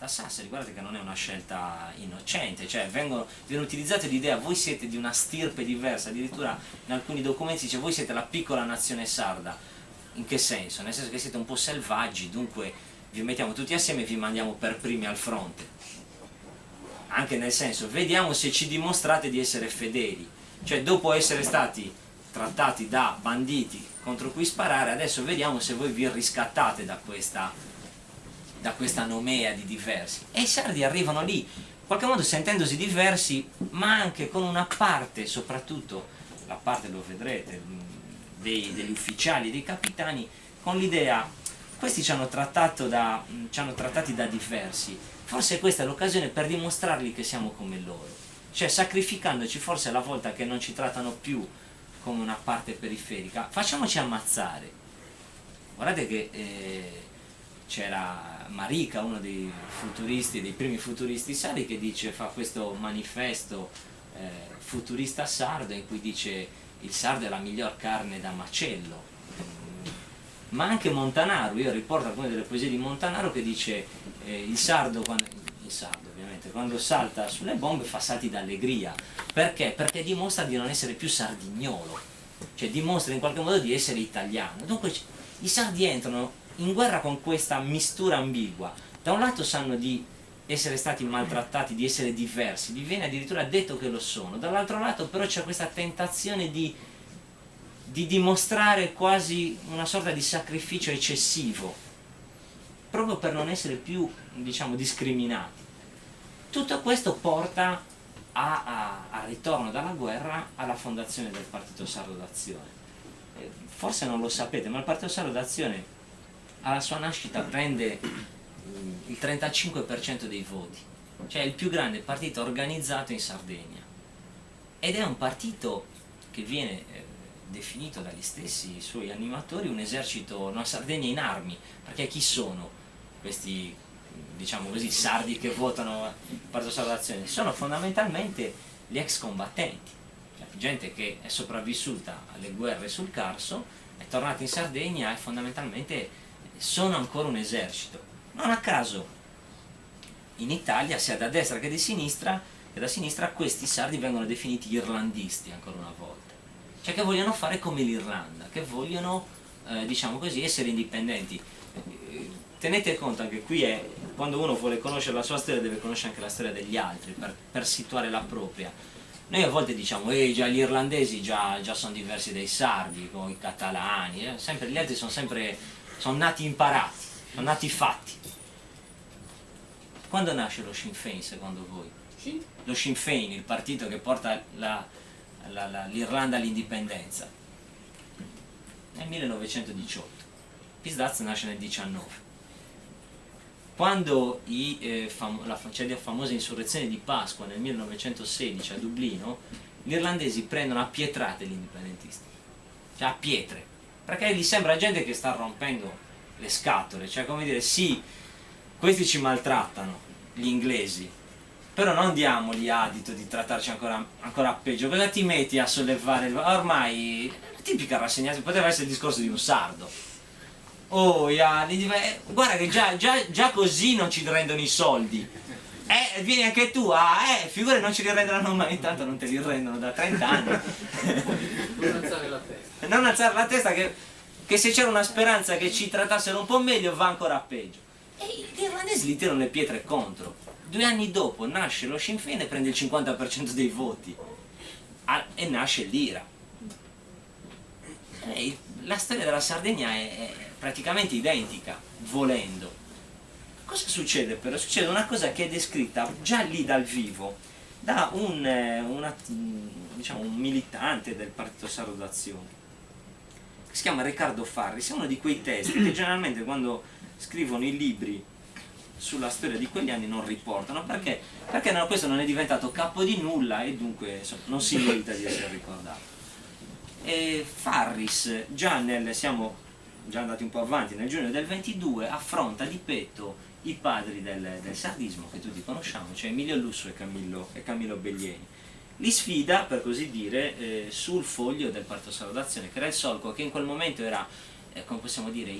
da Sassari, guardate che non è una scelta innocente, cioè viene utilizzata l'idea voi siete di una stirpe diversa, addirittura in alcuni documenti dice voi siete la piccola nazione sarda. In che senso? Nel senso che siete un po' selvaggi, dunque vi mettiamo tutti assieme e vi mandiamo per primi al fronte. Anche nel senso, vediamo se ci dimostrate di essere fedeli, cioè dopo essere stati trattati da banditi contro cui sparare, adesso vediamo se voi vi riscattate da questa nomea di diversi. E i sardi arrivano lì, in qualche modo sentendosi diversi, ma anche con una parte, soprattutto la parte, lo vedrete, degli ufficiali e dei capitani, con l'idea, questi ci hanno trattati da diversi, forse questa è l'occasione per dimostrargli che siamo come loro, cioè sacrificandoci forse la volta che non ci trattano più come una parte periferica, facciamoci ammazzare. Guardate che c'era Marica, uno dei futuristi, dei primi futuristi sardi, che fa questo manifesto futurista sardo in cui dice il sardo è la miglior carne da macello. Ma anche Montanaro, io riporto alcune delle poesie di Montanaro che dice il sardo ovviamente quando salta sulle bombe fa salti d'allegria. Perché? Perché dimostra di non essere più sardignolo, cioè dimostra in qualche modo di essere italiano. Dunque i sardi entrano in guerra con questa mistura ambigua. Da un lato sanno di essere stati maltrattati, di essere diversi, vi viene addirittura detto che lo sono, dall'altro lato però c'è questa tentazione di dimostrare quasi una sorta di sacrificio eccessivo, proprio per non essere più, diciamo, discriminati. Tutto questo porta al ritorno dalla guerra alla fondazione del Partito Sardo d'Azione. Forse non lo sapete, ma il Partito Sardo d'Azione alla sua nascita prende il 35% dei voti, cioè il più grande partito organizzato in Sardegna, ed è un partito che viene definito dagli stessi suoi animatori un esercito, una Sardegna in armi, perché chi sono questi, diciamo così, sardi che votano il Partito Sardo d'Azione? Sono fondamentalmente gli ex combattenti, cioè gente che è sopravvissuta alle guerre sul Carso, è tornata in Sardegna e fondamentalmente sono ancora un esercito. Non a caso in Italia, sia da destra che da sinistra, questi sardi vengono definiti irlandisti ancora una volta, cioè che vogliono fare come l'Irlanda, che vogliono, diciamo così, essere indipendenti. Tenete conto anche qui, quando uno vuole conoscere la sua storia deve conoscere anche la storia degli altri per situare la propria. Noi a volte diciamo, già gli irlandesi già sono diversi dai sardi, o i catalani, sempre, gli altri sono nati imparati, sono nati fatti. Quando nasce lo Sinn Féin secondo voi? Sì. Lo Sinn Féin, il partito che porta l'Irlanda all'indipendenza? Nel 1918. Pizdaz nasce nel 19. Quando c'è la famosa insurrezione di Pasqua nel 1916 a Dublino, gli irlandesi prendono a pietrate gli indipendentisti, cioè a pietre, perché gli sembra gente che sta rompendo le scatole, cioè come dire, sì, questi ci maltrattano, gli inglesi, però non diamogli adito di trattarci ancora peggio. Cosa ti metti a sollevare ormai, la tipica rassegnata, poteva essere il discorso di un sardo. Guarda che già così non ci rendono i soldi. Vieni anche tu, figure non ci li renderanno mai, intanto non te li rendono da 30 anni. Non alzare la testa. Non alzare la testa, che se c'era una speranza che ci trattassero un po' meglio va ancora peggio. E gli irlandesi li tirano le pietre contro. 2 anni dopo nasce lo Sinn Féin e prende il 50% dei voti. E nasce l'IRA. La storia della Sardegna è praticamente identica, volendo. Cosa succede però? Succede una cosa che è descritta già lì dal vivo da un militante del Partito Sardo d'Azione, che si chiama Riccardo Farris. È uno di quei testi che generalmente quando scrivono i libri sulla storia di quegli anni non riportano, perché questo non è diventato capo di nulla e dunque non si merita di essere ricordato. E Farris, siamo già andati un po' avanti, nel giugno del 22 affronta di petto i padri del sardismo che tutti conosciamo, cioè Emilio Lussu e Camillo Bellieni. Li sfida, per così dire, sul foglio del Partito Sardo d'Azione, che era il solco che in quel momento era, come possiamo dire,